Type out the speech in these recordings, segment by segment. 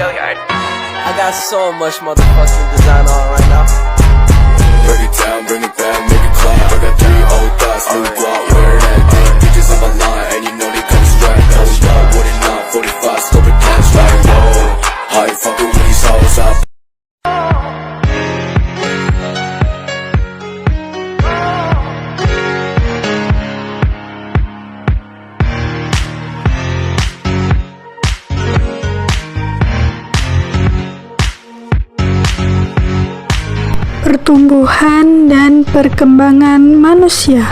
I got so much motherfucking design on right now. Break it down, bring it back, make it clap. I got 3 old thoughts, new guap, where that thing. Bitches on my line, and you know they come straight. Hold up, what it not, 45, scope it cash like whoa. How you fucking with these hoes up? Pertumbuhan dan perkembangan manusia.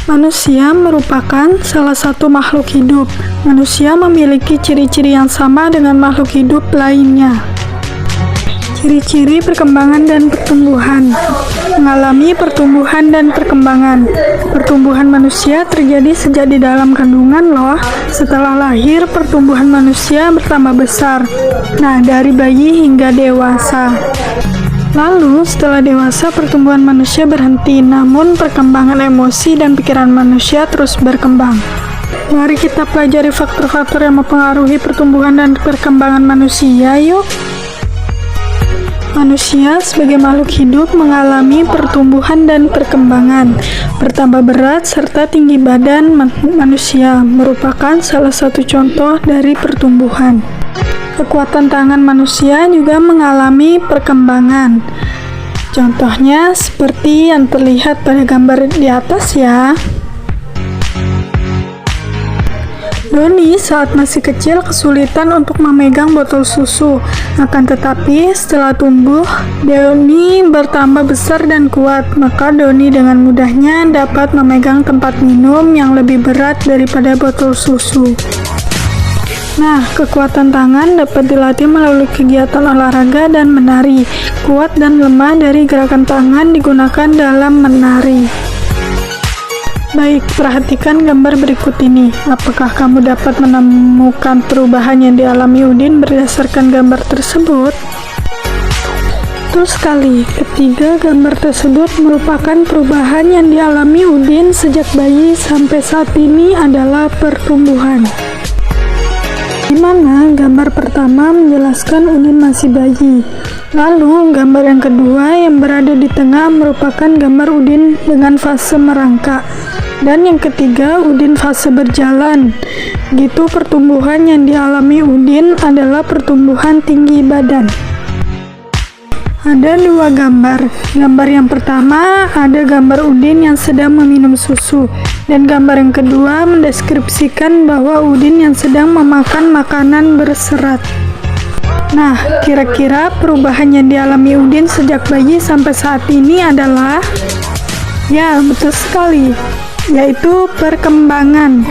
Manusia merupakan salah satu makhluk hidup. Manusia memiliki ciri-ciri yang sama dengan makhluk hidup lainnya. Ciri-ciri perkembangan dan pertumbuhan. Mengalami pertumbuhan dan perkembangan. Pertumbuhan manusia terjadi sejak di dalam kandungan loh. Setelah lahir, pertumbuhan manusia bertambah besar. Nah, dari bayi hingga dewasa. Lalu, setelah dewasa, pertumbuhan manusia berhenti, namun perkembangan emosi dan pikiran manusia terus berkembang. Mari kita pelajari faktor-faktor yang mempengaruhi pertumbuhan dan perkembangan manusia, yuk. Manusia sebagai makhluk hidup mengalami pertumbuhan dan perkembangan. Bertambah berat serta tinggi badan manusia merupakan salah satu contoh dari pertumbuhan. Kekuatan tangan manusia juga mengalami perkembangan. Contohnya seperti yang terlihat pada gambar di atas ya. Doni saat masih kecil kesulitan untuk memegang botol susu. Akan tetapi setelah tumbuh, Doni bertambah besar dan kuat. Maka Doni dengan mudahnya dapat memegang tempat minum yang lebih berat daripada botol susu. Nah, kekuatan tangan dapat dilatih melalui kegiatan olahraga dan menari. Kuat dan lemah dari gerakan tangan digunakan dalam menari. Baik, perhatikan gambar berikut ini. Apakah kamu dapat menemukan perubahan yang dialami Udin berdasarkan gambar tersebut? Betul sekali, ketiga gambar tersebut merupakan perubahan yang dialami Udin sejak bayi sampai saat ini adalah pertumbuhan. Di mana gambar pertama menjelaskan Udin masih bayi. Lalu gambar yang kedua yang berada di tengah merupakan gambar Udin dengan fase merangkak. Dan yang ketiga Udin fase berjalan. Gitu pertumbuhan yang dialami Udin adalah pertumbuhan tinggi badan. Ada dua gambar. Gambar yang pertama ada gambar Udin yang sedang meminum susu. Dan gambar yang kedua mendeskripsikan bahwa Udin yang sedang memakan makanan berserat. Nah, kira-kira perubahan yang dialami Udin sejak bayi sampai saat ini adalah? Ya, betul sekali, yaitu perkembangan.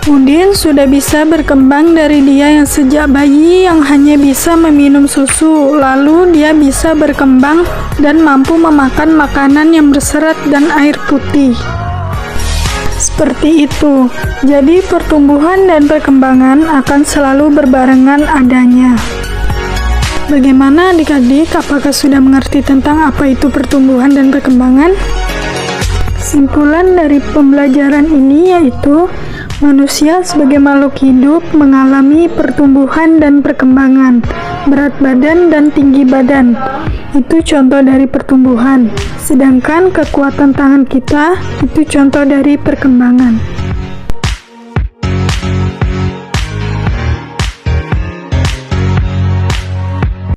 Udin sudah bisa berkembang dari dia yang sejak bayi yang hanya bisa meminum susu, lalu dia bisa berkembang dan mampu memakan makanan yang berserat dan air putih. Seperti itu. Jadi pertumbuhan dan perkembangan akan selalu berbarengan adanya. Bagaimana adik-adik, apakah sudah mengerti tentang apa itu pertumbuhan dan perkembangan? Kesimpulan dari pembelajaran ini yaitu manusia sebagai makhluk hidup mengalami pertumbuhan dan perkembangan, berat badan dan tinggi badan. Itu contoh dari pertumbuhan. Sedangkan kekuatan tangan kita itu contoh dari perkembangan.